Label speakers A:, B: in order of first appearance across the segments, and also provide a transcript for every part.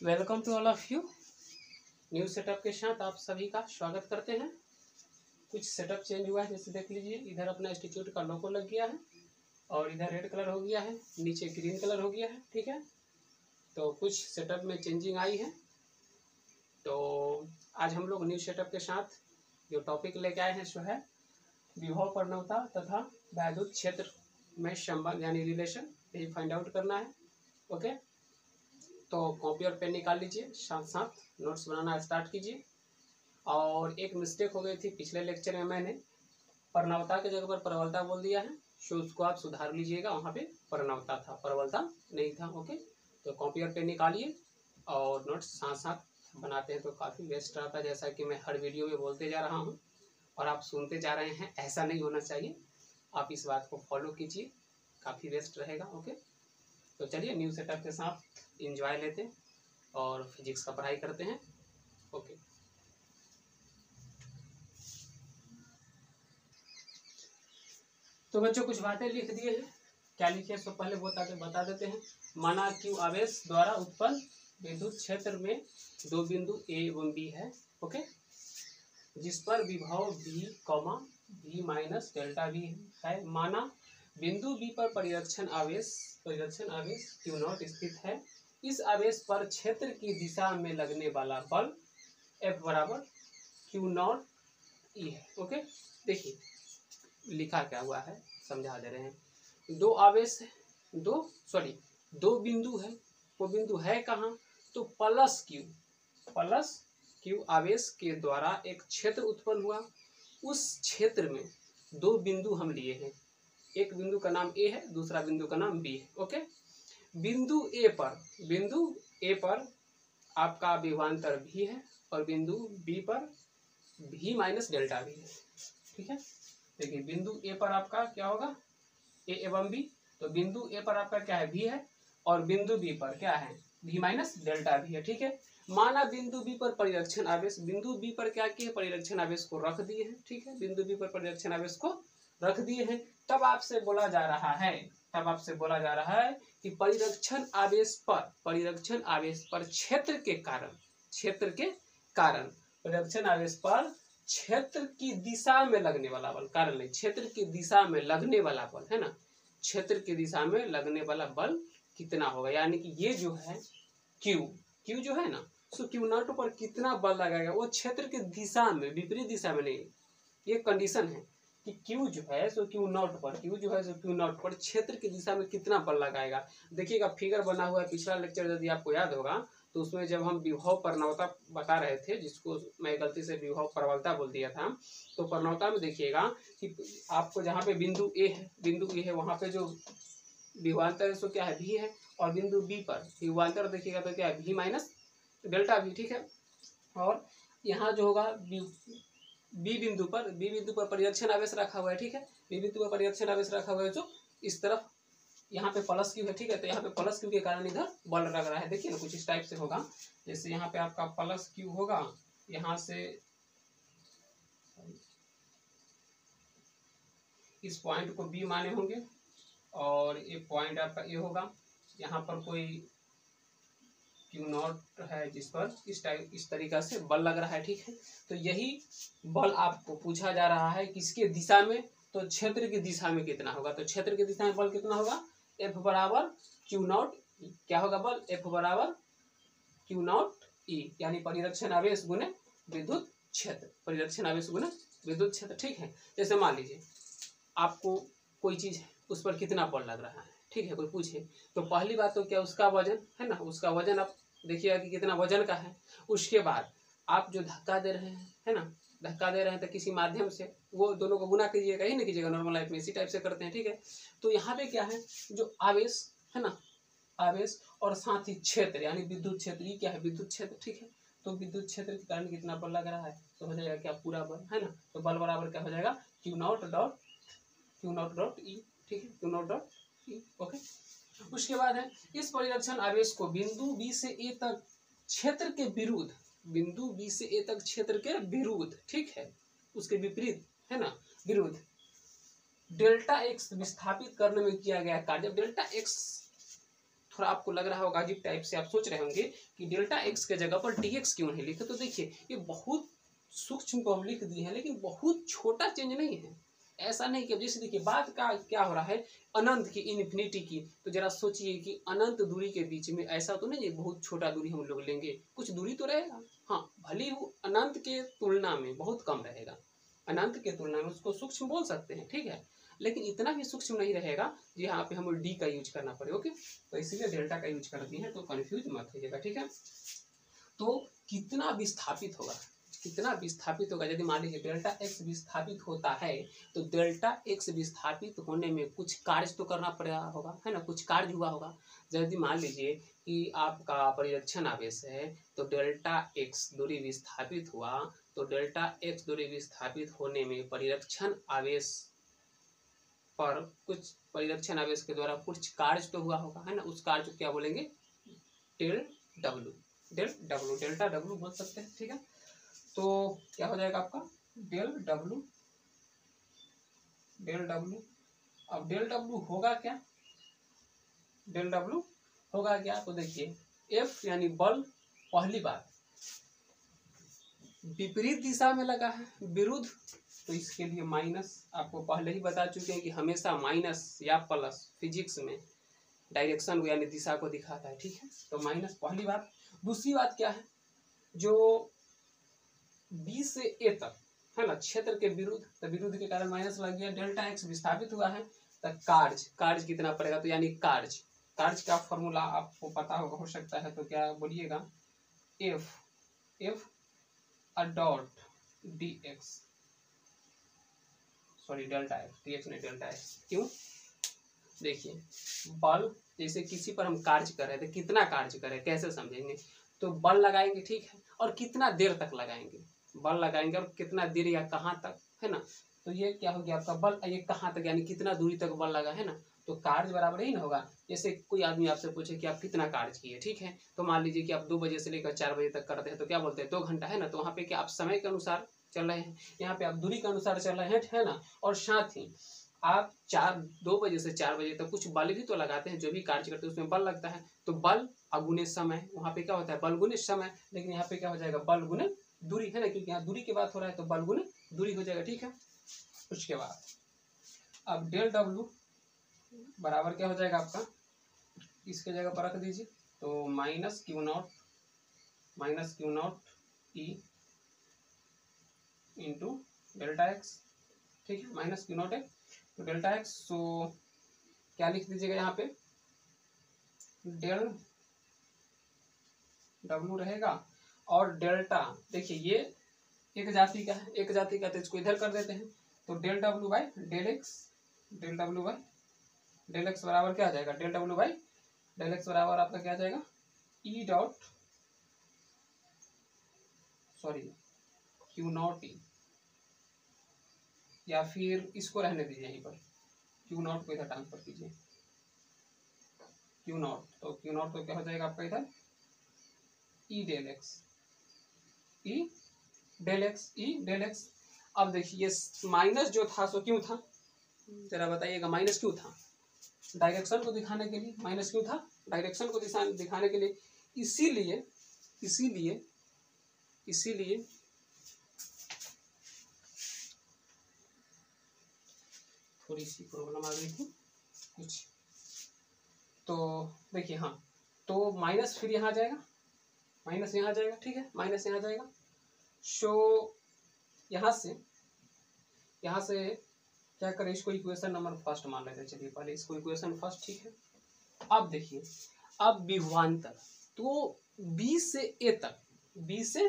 A: Welcome to all of you. New setup के साथ आप सभी का स्वागत करते हैं। कुछ सेटअप चेंज हुआ है, जैसे देख लीजिए, इधर अपना इंस्टीट्यूट का लोगो लग गया है और इधर रेड कलर हो गया है, नीचे ग्रीन कलर हो गया है। ठीक है, तो कुछ सेटअप में चेंजिंग आई है। तो आज हम लोग न्यू सेटअप के साथ जो टॉपिक लेके आए हैं सो है विभव प्रणवता तथा वैद्युत क्षेत्र में संबंध यानी रिलेशन, ये फाइंड आउट करना है। ओके, तो कॉपी और पेन निकाल लीजिए, साथ साथ नोट्स बनाना स्टार्ट कीजिए। और एक मिस्टेक हो गई थी पिछले लेक्चर में, मैंने प्रणवता की जगह पर प्रबलता बोल दिया है, सो उसको आप सुधार लीजिएगा। वहाँ पे प्रणवता था, प्रबलता नहीं था। ओके, तो कॉपी और पेन निकालिए और नोट्स साथ साथ बनाते हैं तो काफ़ी बेस्ट रहता है। जैसा कि मैं हर वीडियो में बोलते जा रहा हूँ और आप सुनते जा रहे हैं, ऐसा नहीं होना चाहिए। आप इस बात को फॉलो कीजिए, काफ़ी बेस्ट रहेगा। ओके, तो चलिए न्यू सेटअप के साथ इंजॉय लेते हैं और फिजिक्स का पढ़ाई करते हैं। ओके, तो बच्चों कुछ बातें लिख दिए हैं, क्या लिखे सो पहले बता देते हैं। माना Q आवेश द्वारा उत्पन्न विद्युत क्षेत्र में दो बिंदु A एवं B है। ओके, जिस पर विभव V, V - डेल्टा V है। माना बिंदु B पर परिरक्षण आवेश Q0 स्थित है। इस आवेश पर क्षेत्र की दिशा में लगने वाला बल F बराबर Q0 E है। ओके, देखिए लिखा क्या हुआ है, समझा दे रहे हैं। दो आवेश है, दो बिंदु है। वो बिंदु है कहाँ, तो प्लस Q आवेश के द्वारा एक क्षेत्र उत्पन्न हुआ। उस क्षेत्र में दो बिंदु हम लिए हैं, एक बिंदु का नाम A है, दूसरा बिंदु का नाम B है। ओके, बिंदु A पर आपका विभवांतर V है और बिंदु B पर V - डेल्टा V है। ठीक है, देखिए बिंदु A पर आपका क्या होगा, A एवं B। तो बिंदु A पर आपका क्या है, V है, और बिंदु B पर क्या है, V - डेल्टा V है। ठीक है, माना बिंदु B पर परिरक्षण आवेश, बिंदु B पर क्या किए, परिरक्षण आवेश को रख दिए हैं। ठीक है, बिंदु B पर परिरक्षण आवेश को रख दिए हैं। तब आपसे बोला जा रहा है कि परिरक्षण आवेश पर क्षेत्र के कारण परिरक्षण आवेश पर क्षेत्र की दिशा में लगने वाला बल, कारण नहीं, क्षेत्र की दिशा में लगने वाला बल है ना, क्षेत्र की दिशा में लगने वाला बल कितना होगा। यानी कि ये जो है Q जो है ना, सो Q0 पर कितना बल लगाएगा, वो क्षेत्र की दिशा में, विपरीत दिशा में नहीं। ये कंडीशन है कि Q जो है सो Q0 पर क्षेत्र की दिशा में कितना बल लगाएगा। देखिएगा फिगर बना हुआ है, पिछला लेक्चर यदि आपको याद होगा तो उसमें जब हम विभव प्रवणता बता रहे थे, जिसको मैं गलती से विभव प्रबलता बोल दिया था, तो प्रवणता में देखिएगा कि आपको जहाँ पे बिंदु ए है वहाँ पे जो विभवांतर है सो क्या है, V है, और बिंदु B पर विभवांतर देखिएगा तो क्या है, V - डेल्टा V। ठीक है, और यहाँ जो होगा B बिंदु पर परिरक्षण आवेश रखा हुआ है। ठीक है, B बिंदु पर परिरक्षण आवेश रखा हुआ है जो इस तरफ यहाँ पे प्लस Q है। ठीक है, तो यहाँ पे प्लस Q के कारण इधर बल लग रहा है। देखिए ना, कुछ इस टाइप से होगा, जैसे यहाँ पे आपका प्लस Q होगा, यहाँ से इस पॉइंट को B माने होंगे और ये पॉइंट आपका ये होगा, यहाँ पर कोई Q0 है जिस पर इस तरीका से बल लग रहा है। ठीक है, तो यही बल आपको पूछा जा रहा है किसके दिशा में, तो क्षेत्र की दिशा में कितना होगा। तो क्षेत्र की दिशा में बल कितना होगा, F बराबर Q0 क्या होगा बल, F बराबर Q0 E, यानी परिरक्षण आवेश गुने विद्युत क्षेत्र, परिरक्षण आवेश गुने विद्युत क्षेत्र। ठीक है, जैसे मान लीजिए आपको कोई चीज है, उस पर कितना बल लग रहा है। ठीक है, कोई पूछे तो पहली बात तो क्या, उसका वजन है ना, उसका वजन आप देखिएगा कि कितना वजन का है। उसके बाद आप जो धक्का दे रहे हैं है ना, धक्का दे रहे हैं तो किसी माध्यम से वो दोनों को गुना कीजिएगा ही ना कीजिएगा, नॉर्मल लाइफ में इसी टाइप से करते हैं। ठीक है, तो यहाँ पे क्या है, जो आवेश है ना, आवेश और साथ ही क्षेत्र यानी विद्युत क्षेत्र, ये क्या है, विद्युत क्षेत्र। ठीक है, तो विद्युत क्षेत्र के कारण कितना बल लग रहा है, तो हो जाएगा क्या, पूरा बल है ना। तो बल बराबर क्या हो जाएगा, Q0 डॉट E। ठीक है, Q0 डॉट E। ओके, उसके बाद है इस परिरक्षण आवेश को बिंदु B से A तक क्षेत्र के विरुद्ध, बिंदु B से A तक क्षेत्र के विरुद्ध, ठीक है, उसके विपरीत है ना, विरुद्ध डेल्टा x विस्थापित करने में किया गया कार्य। जब डेल्टा x थोड़ा आपको लग रहा होगा अजीब टाइप से, आप सोच रहे होंगे कि डेल्टा एक्स के जगह पर डी एक्स क्यों नहीं लिखे। तो देखिए ये बहुत सूक्ष्म को हम लिख दिए हैं, लेकिन बहुत छोटा चेंज नहीं है। ऐसा नहीं कि जैसे देखिए बात का क्या हो रहा है, अनंत की, इन्फिनिटी की। तो जरा सोचिए कि अनंत दूरी के बीच में ऐसा तो नहीं है बहुत छोटा दूरी हम लोग लेंगे, कुछ दूरी तो रहेगा। हाँ भले वो अनंत के तुलना में बहुत कम रहेगा, अनंत के तुलना में उसको सूक्ष्म बोल सकते हैं, ठीक है, लेकिन इतना भी सूक्ष्म नहीं रहेगा जी। यहाँ पे हमें डी का यूज करना पड़े, ओके। तो इसीलिए डेल्टा का यूज कर दिए हैं, तो कंफ्यूज मत होइएगा, ठीक है। तो कितना विस्थापित होगा, कितना विस्थापित होगा, यदि मान लीजिए डेल्टा एक्स विस्थापित होता है, तो डेल्टा एक्स विस्थापित होने में कुछ कार्य तो करना पड़ा होगा, है ना, कुछ कार्य हुआ होगा। यदि मान लीजिए कि आपका परिरक्षण आवेश है, तो डेल्टा एक्स दूरी विस्थापित हुआ, तो डेल्टा एक्स दूरी विस्थापित होने में परिरक्षण आवेश पर कुछ, परिरक्षण आवेश के द्वारा कुछ कार्य तो हुआ होगा, है ना, उस कार्य को क्या बोलेंगे, del W, del W, delta W बोल सकते हैं, ठीक है। तो क्या हो जाएगा आपका डेल डब्ल्यू, डेल डब्ल्यू। अब डेल डब्ल्यू होगा क्या, डेल डब्ल्यू होगा क्या, तो देखिए एफ यानी बल, पहली बात विपरीत दिशा में लगा है, विरुद्ध, तो इसके लिए माइनस, आपको पहले ही बता चुके हैं कि हमेशा माइनस या प्लस फिजिक्स में डायरेक्शन यानी दिशा को दिखाता है, ठीक है। तो माइनस पहली बात। दूसरी बात क्या है, जो बी से ए तक है ना क्षेत्र के विरुद्ध, तो विरुद्ध के कारण माइनस लग गया, डेल्टा एक्स विस्थापित हुआ है, तो कार्य कितना पड़ेगा, तो यानी कार्य का फॉर्मूला आपको पता होगा, हो सकता है, तो क्या बोलिएगा, F dot D x, sorry delta x, D x नहीं डेल्टा एक्स, क्यों, देखिए बल, जैसे किसी पर हम कार्य कर रहे थे, कितना कार्य कर रहे हैं कैसे समझेंगे, तो बल लगाएंगे, ठीक है, और कितना देर तक लगाएंगे, बल लगाएंगे और कितना देर या कहाँ तक, है ना। तो ये क्या हो गया आपका बल, ये कहाँ तक यानी कितना दूरी तक बल लगा, है ना। तो कार्य बराबर ही ना होगा, जैसे कोई आदमी आपसे पूछे कि आप कितना कार्य किए, ठीक है, तो मान लीजिए कि आप 2 बजे से लेकर 4 बजे तक करते हैं, तो क्या बोलते हैं 2 घंटा, है ना। तो वहाँ पे क्या आप समय के अनुसार चल रहे हैं, यहाँ पे आप दूरी के अनुसार चल रहे हैं, है ना। और साथ ही आप 2 बजे से 4 बजे तक कुछ बल भी तो लगाते हैं, जो भी कार्य करते हैं उसमें बल लगता है, तो बल अगुने समय, वहाँ पे क्या होता है बल गुने समय, लेकिन यहाँ पे क्या हो जाएगा बल गुने दूरी, है ना, क्योंकि यहाँ दूरी की बात हो रहा है, तो बल गुने दूरी हो जाएगा, ठीक है। उसके बाद अब डेल डब्ल्यू बराबर क्या हो जाएगा आपका, इसके जगह पर रख दीजिए, तो minus Q not E into delta x, ठीक है, माइनस क्यू नॉट है तो डेल्टा एक्स, तो क्या लिख दीजिएगा यहाँ पे, डेल डब्ल्यू रहेगा, और डेल्टा, देखिए ये एक जाति का है, एक जाति का, तो इसको इधर कर देते हैं, तो del W by del X, del W by del X बराबर क्या आ जाएगा, del W by del X बराबर आपका क्या आ जाएगा, E dot, sorry Q not E, या फिर इसको रहने दीजिए यहीं पर, क्यू नॉट को इधर ट्रांसफर कीजिए, क्यू नॉट, तो क्यू नॉट तो क्या हो जाएगा आपका इधर E del X, E del X, E del X. अब देखिए माइनस जो था सो क्यों था, जरा बताइएगा, माइनस क्यों था, डायरेक्शन को दिखाने के लिए, माइनस क्यों था, डायरेक्शन को दिखाने के लिए, इसीलिए इसीलिए इसीलिए थोड़ी सी प्रॉब्लम आ गई थी कुछ, तो देखिए हाँ, तो माइनस फिर यहाँ जाएगा, माइनस यहाँ जाएगा, ठीक है, माइनस यहाँ जाएगा, सो यहाँ से क्या करें, इसको इक्वेशन नंबर फर्स्ट मान लेते हैं, चलिए पहले इसको इक्वेशन फर्स्ट, ठीक है। अब देखिए, अब विभवांतर, तो बी से ए तक, बी से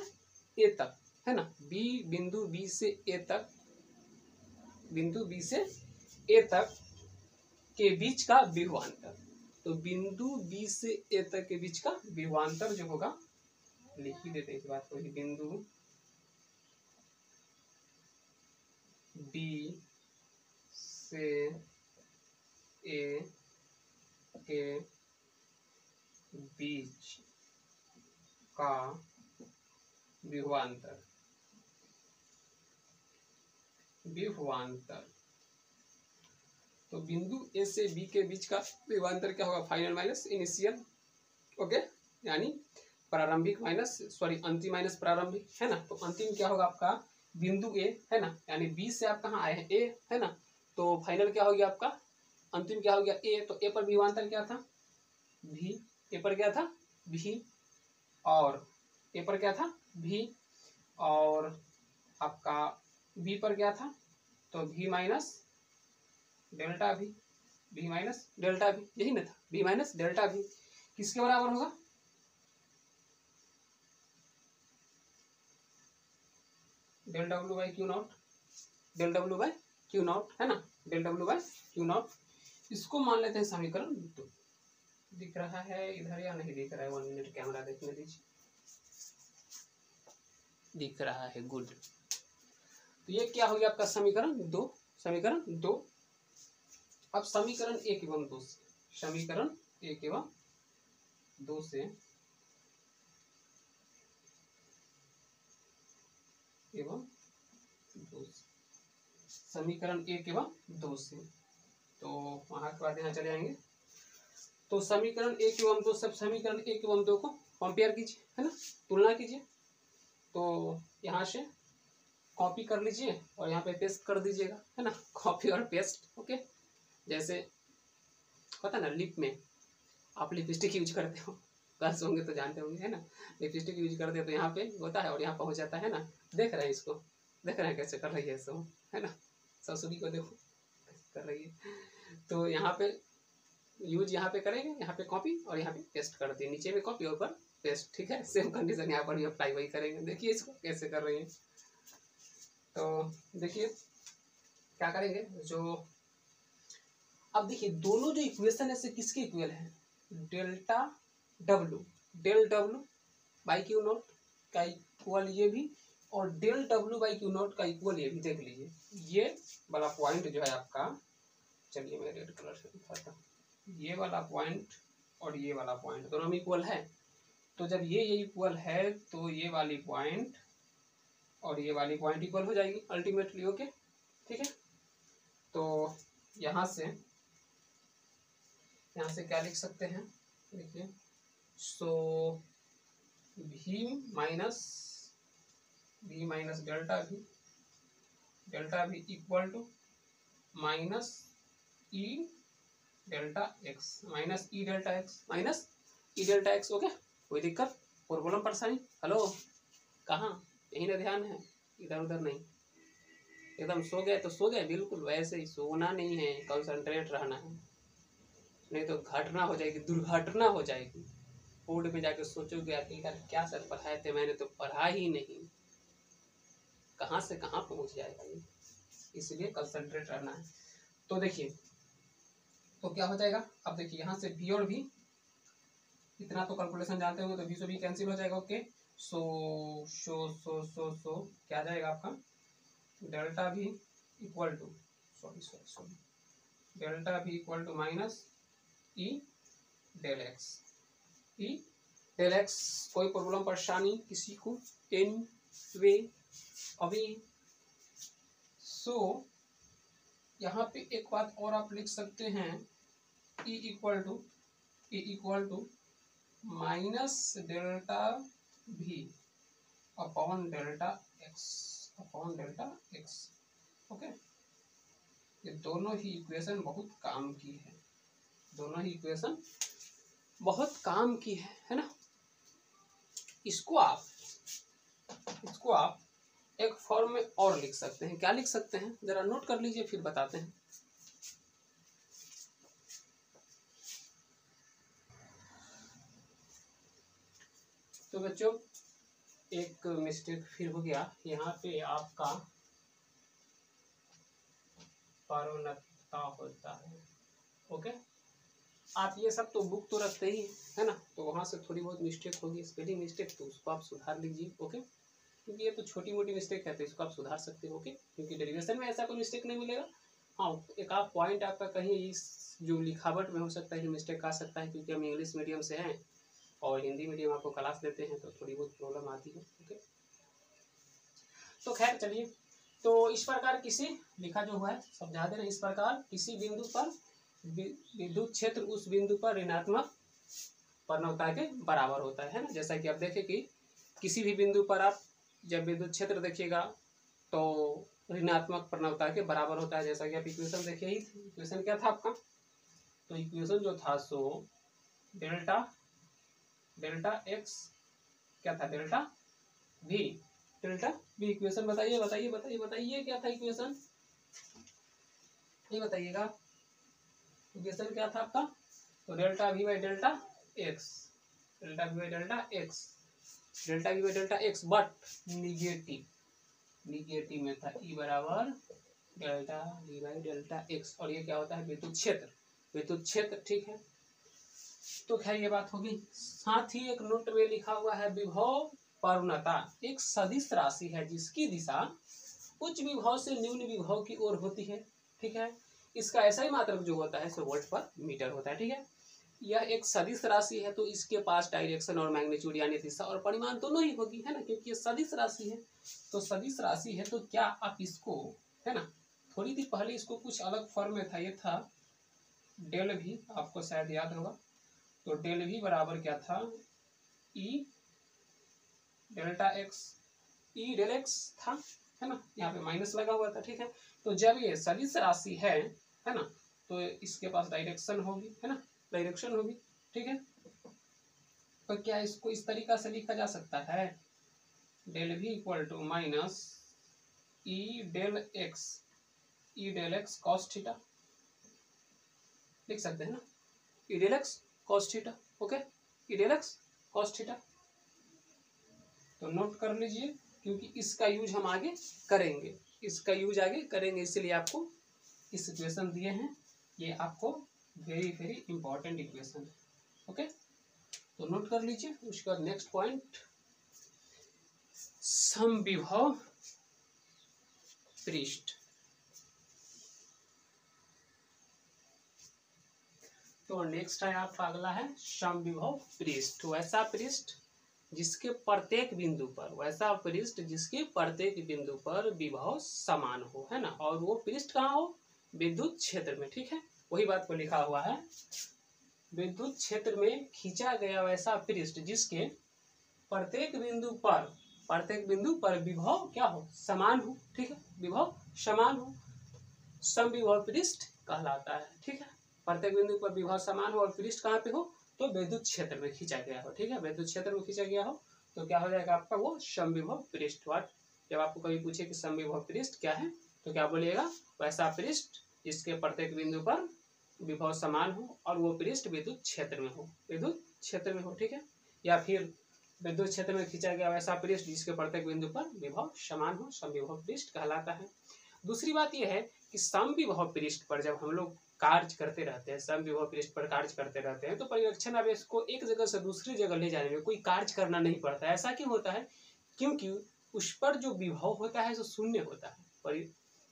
A: ए तक, है ना, बिंदु बी से ए तक, बिंदु बी से ए तक के बीच का विभवांतर, तो बिंदु बी से ए तक के बीच का विभवांतर जो होगा, लिख ही देते हैं इस बात को, बिंदु बी से ए के बीच का विभवांतर, तो बिंदु ए से बी के बीच का विभवांतर क्या होगा, फाइनल माइनस इनिशियल, ओके, यानी प्रारंभिक माइनस सॉरी अंतिम माइनस प्रारंभिक, है ना। तो अंतिम क्या होगा आपका बिंदु ए, है ना, यानी बी से आप कहाँ आए हैं ए, है ना। तो फाइनल क्या हो गया आपका, अंतिम क्या हो गया ए। तो ए पर विभवांतर क्या था भी, ए पर क्या था भी, और ए पर क्या था भी, और आपका बी पर क्या था, तो भी माइनस डेल्टा भी, भी माइनस डेल्टा भी, यही ना था, भी माइनस डेल्टा भी किसके बराबर होगा, del W by Q naught, del W by Q naught, है ना, del W by Q naught. इसको मान लेते हैं समीकरण 2। दिख रहा है इधर या नहीं दिख रहा है, 1 मिनट कैमरा देखने दीजिए, दिख रहा है, गुड। तो ये क्या हो गया आपका समीकरण 2, समीकरण 2। अब समीकरण 1 एवं 2 से, समीकरण 1 एवं 2 से समीकरण 1 एवं 2 से, तो वहां के बाद यहाँ चले आएंगे। तो समीकरण 1 एवं 2, सब समीकरण 1 एवं 2 को कंपेयर कीजिए, है ना, तुलना कीजिए। तो यहाँ से कॉपी कर लीजिए और यहाँ पे पेस्ट कर दीजिएगा, है ना, कॉपी और पेस्ट, ओके। जैसे होता है ना लिप में आप लिपस्टिक यूज करते हो, गर्ल्स होंगे तो जानते होंगे, है ना, लिपस्टिक यूज करते हो तो यहाँ पे होता है और यहाँ पे हो जाता है ना। देख रहे हैं इसको, देख रहे हैं कैसे कर रही है सब, है ना, ससुरी को देखो कैसे कर रही है। तो यहाँ पे यूज यहाँ पे करेंगे, यहाँ पे कॉपी और यहाँ पे पेस्ट कर दिए, नीचे में कॉपी और ऊपर पेस्ट, ठीक है। सेम कंडीशन यहाँ पर भी अप्लाई वही करेंगे। देखिए इसको कैसे कर रही है। तो देखिए क्या करेंगे, जो अब देखिए दोनों जो इक्वेशन है से किसके इक्वल है, delta W, del W by Q naught का इक्वल ये भी, और del W by Q naught का इक्वल ये भी। देख लीजिए ये वाला पॉइंट जो है आपका, चलिए मैं रेड कलर से दिखाता हूँ, ये वाला पॉइंट और ये वाला पॉइंट दोनों में इक्वल है। तो जब ये इक्वल है तो ये वाली पॉइंट और ये वाली पॉइंट इक्वल हो जाएगी अल्टीमेटली, ओके, ठीक है। तो यहाँ से क्या लिख सकते हैं, देखिए, सो भी minus delta V equal to minus E delta X, minus E delta X, okay. कोई दिक्कत, प्रॉब्लम, परेशानी, हेलो, कहाँ, यही ना ध्यान है, इधर उधर नहीं। एकदम सो गए तो सो गए, बिल्कुल वैसे ही सोना नहीं है, कंसंट्रेट रहना है, नहीं तो घटना हो जाएगी, दुर्घटना हो जाएगी। बोर्ड पे जाके सोचोगे यार क्या सर पढ़ाए थे, मैंने तो पढ़ा ही नहीं, कहाँ से कहाँ पहुँच जाएगा ये, इसलिए कंसंट्रेट रहना है। तो देखिए तो क्या हो जाएगा, अब देखिए यहाँ से बी और बी, इतना तो कैलकुलेशन जानते होंगे, तो बी से बी कैंसिल हो जाएगा, ओके। सो क्या आ जाएगा आपका, delta V equal to delta V equal to minus E del X, कोई प्रॉब्लम परेशानी किसी को, एनी वे अभी। सो यहाँ पे एक बात और आप लिख सकते हैं, E equal to minus delta V upon delta X, okay. ये दोनों ही इक्वेशन बहुत काम की है, दोनों ही इक्वेशन बहुत काम की है ना। इसको आप एक फॉर्म में और लिख सकते हैं, क्या लिख सकते हैं जरा नोट कर लीजिए, फिर बताते हैं। तो बच्चों एक मिस्टेक फिर हो गया, यहाँ पे आपका पारगम्यता होता है, ओके। आप ये सब तो बुक तो रखते ही है ना, तो वहाँ से थोड़ी बहुत मिस्टेक होगी, स्पेलिंग मिस्टेक, तो उसको आप सुधार लीजिए, ओके। क्योंकि ये तो छोटी मोटी मिस्टेक है, तो इसको आप सुधार सकते हो, ओके। क्योंकि डेरिवेशन में ऐसा कोई मिस्टेक नहीं मिलेगा। हाँ, एक आप पॉइंट आपका कहीं इस जो लिखावट में हो सकता है कि मिस्टेक आ सकता है, क्योंकि हम इंग्लिश मीडियम से हैं और हिंदी मीडियम आपको क्लास देते हैं, तो थोड़ी बहुत प्रॉब्लम आती है, ओके। तो खैर चलिए, तो इस प्रकार किसी लिखा जो हुआ है समझा दे रहे, इस प्रकार किसी बिंदु पर विद्युत क्षेत्र उस बिंदु पर ऋणात्मक परिणवता के बराबर होता है ना। जैसा कि आप देखें कि किसी भी बिंदु पर आप जब विद्युत क्षेत्र देखिएगा तो ऋणात्मक परिणवता के बराबर होता है। जैसा कि आप इक्वेशन देखिए ही, इक्वेशन क्या था आपका, तो इक्वेशन जो था सो डेल्टा एक्स क्या था, डेल्टा वी इक्वेशन बताइए बताइए बताइए बताइए क्या था इक्वेशन, ये बताइएगा इक्वेशन क्या था आपका, तो delta we by delta x but negative में था ई बराबर delta we by delta x, और ये क्या होता है विद्युत क्षेत्र, ठीक है। तो खैर ये बात होगी। साथ ही एक नोट में लिखा हुआ है विभव परिणता एक सदिश राशि है जिसकी दिशा उच्च विभव से निम्न विभव की ओर होती है, ठीक है। इसका ऐसा ही मात्रक जो होता है सो वोल्ट पर मीटर होता है, ठीक है। यह एक सदिश राशि है तो इसके पास डायरेक्शन और मैग्नीट्यूड यानी दिशा और परिमाण दोनों ही होगी, है ना, क्योंकि ये सदिश राशि है। तो सदिश राशि है तो क्या आप इसको, है ना, थोड़ी देर पहले इसको कुछ अलग फॉर्म में था, ये था डेल भी, आपको शायद याद होगा। तो डेल भी बराबर क्या था, E delta X, E del X था, है ना, यहाँ पे माइनस लगा हुआ था, ठीक है। तो जब ये सदिश राशि है ना, तो इसके पास डायरेक्शन होगी, है ना, डायरेक्शन होगी, ठीक है। तो क्या इसको इस तरीका से लिखा जा सकता है, del V equal to minus E del X cos theta, लिख सकते हैं ना, E del X cos theta, okay, E del X cos theta. तो नोट कर लीजिए क्योंकि इसका यूज हम आगे करेंगे, इसलिए आपको इस इक्वेशन दिए हैं, ये आपको वेरी वेरी इंपॉर्टेंट इक्वेशन है, ओके। तो नोट कर लीजिए। उसके बाद नेक्स्ट पॉइंट, समविभव पृष्ठ। तो नेक्स्ट है आपका अगला है समविभव पृष्ठ, वैसा पृष्ठ जिसके प्रत्येक बिंदु पर विभव समान हो, है ना, और वो पृष्ठ कहाँ हो, विद्युत क्षेत्र में, ठीक है। वही बात को लिखा हुआ है, विद्युत क्षेत्र में खींचा गया वैसा पृष्ठ जिसके प्रत्येक बिंदु पर विभव क्या हो, समान हो, ठीक है, विभव समान हो, समविभव पृष्ठ कहलाता है, ठीक है। प्रत्येक बिंदु पर विभव समान हो और पृष्ठ कहाँ पे हो, तो विद्युत क्षेत्र में खींचा गया हो, ठीक है, विद्युत क्षेत्र में खींचा गया हो तो क्या हो जाएगा आपका वो समविभव पृष्ठ। जब आपको कभी पूछे कि समविभव पृष्ठ क्या है तो क्या बोलिएगा, वैसा पृष्ठ जिसके प्रत्येक बिंदु पर विभव समान हो और वो पृष्ठ विद्युत क्षेत्र में हो, ठीक है। या फिर विद्युत क्षेत्र में खींचा गया वैसा पृष्ठ जिसके प्रत्येक बिंदु पर विभव समान हो, समविभव पृष्ठ कहलाता है। दूसरी बात यह है कि समविभव पृष्ठ पर जब हम लोग कार्य करते रहते हैं, समविभव पृष्ठ पर कार्य करते रहते हैं तो परिवेक्षण आवेश को एक जगह से दूसरी जगह ले जाने में कोई कार्य करना नहीं पड़ता है। ऐसा क्यों होता है, क्योंकि उस पर जो विभव होता है जो शून्य होता है। पर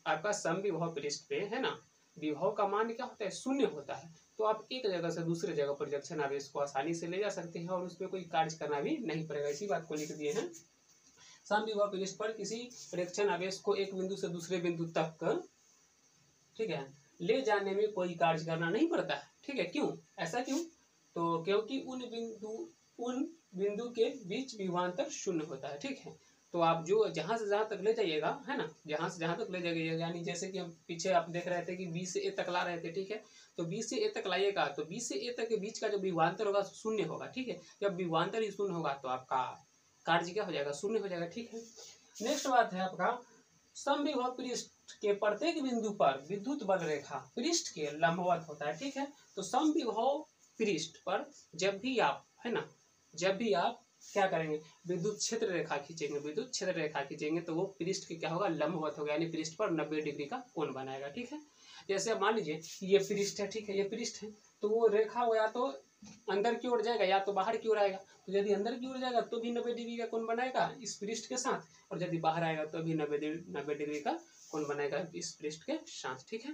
A: आपका समविभव पृष्ठ पे, है ना, विभव का मान क्या होता है, शून्य होता है। तो आप एक जगह से दूसरे जगह परिवेक्षण आवेश को आसानी से ले जा सकते हैं और उसमें कोई कार्य करना भी नहीं पड़ेगा। इसी बात को लिख दिए हैं, समविभव पृष्ठ पर किसी परिवेक्षण आवेश को एक बिंदु से दूसरे बिंदु तक, ठीक है, ले जाने में कोई कार्य करना नहीं पड़ता है, ठीक है। क्यों, ऐसा क्यों, तो क्योंकि उन बिंदु के बीच विभवांतर शून्य होता है, ठीक है। तो आप जो जहां से जहां तक ले जाइएगा, है ना, जहां से जहां तक ले जाइएगा, यानी जैसे कि हम पीछे आप देख रहे थे कि बी से ए तक ला रहे थे, ठीक है, तो बी से ए तक लाइएगा तो बी से ए तक के बीच का जो विभवांतर होगा शून्य होगा, ठीक है। जब विभवांतर ही शून्य होगा तो आपका कार्य क्या हो जाएगा, शून्य हो जाएगा, ठीक है। नेक्स्ट बात है आपका, समविभव पृष्ठ के प्रत्येक बिंदु पर विद्युत बल रेखा पृष्ठ के लंबवत होता है, ठीक है। तो समविभव पृष्ठ पर जब भी आप, है ना, जब भी आप क्या करेंगे, विद्युत क्षेत्र रेखा खींचेंगे तो वो पृष्ठ के क्या होगा, लंबवत होगा, यानी पृष्ठ पर 90 डिग्री का कोण बनाएगा, ठीक है। जैसे मान लीजिए ये पृष्ठ है, ठीक है, ये पृष्ठ है, तो वो रेखा या तो अंदर की ओर जाएगा या तो बाहर की ओर आएगा। तो यदि अंदर की ओर जाएगा तो भी 90 डिग्री का कोण बनाएगा इस पृष्ठ के साथ, और यदि बाहर आएगा तो भी 90 डिग्री का कोण बनाएगा इस पृष्ठ के साथ, ठीक है।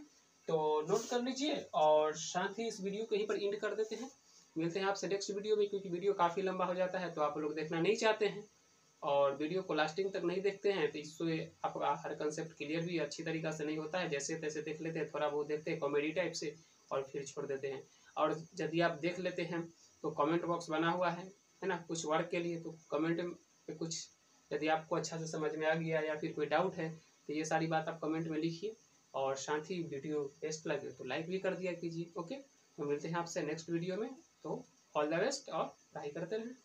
A: तो नोट कर लीजिए और साथ ही इस वीडियो को यहीं पर एंड कर देते हैं। मिलते हैं आपसे नेक्स्ट वीडियो में, क्योंकि वीडियो काफ़ी लंबा हो जाता है तो आप लोग देखना नहीं चाहते हैं। और वीडियो को लास्टिंग तक नहीं देखते हैं तो इससे आपका हर कंसेप्ट क्लियर भी अच्छी तरीक़ा से नहीं होता है। जैसे तैसे देख लेते हैं, थोड़ा बहुत देखते हैं कॉमेडी टाइप से और फिर छोड़ देते हैं। और यदि आप देख लेते हैं तो कमेंट बॉक्स बना हुआ है ना, कुछ वर्क के लिए, तो कमेंट में कुछ यदि आपको अच्छा से समझ में आ गया या फिर कोई डाउट है तो ये सारी बात आप कमेंट में लिखिए। और साथ ही वीडियो बेस्ट लगे तो लाइक भी कर दिया कीजिए। ओके, तो मिलते हैं आपसे नेक्स्ट वीडियो में। तो ऑल द बेस्ट और पढ़ाई करते रहें।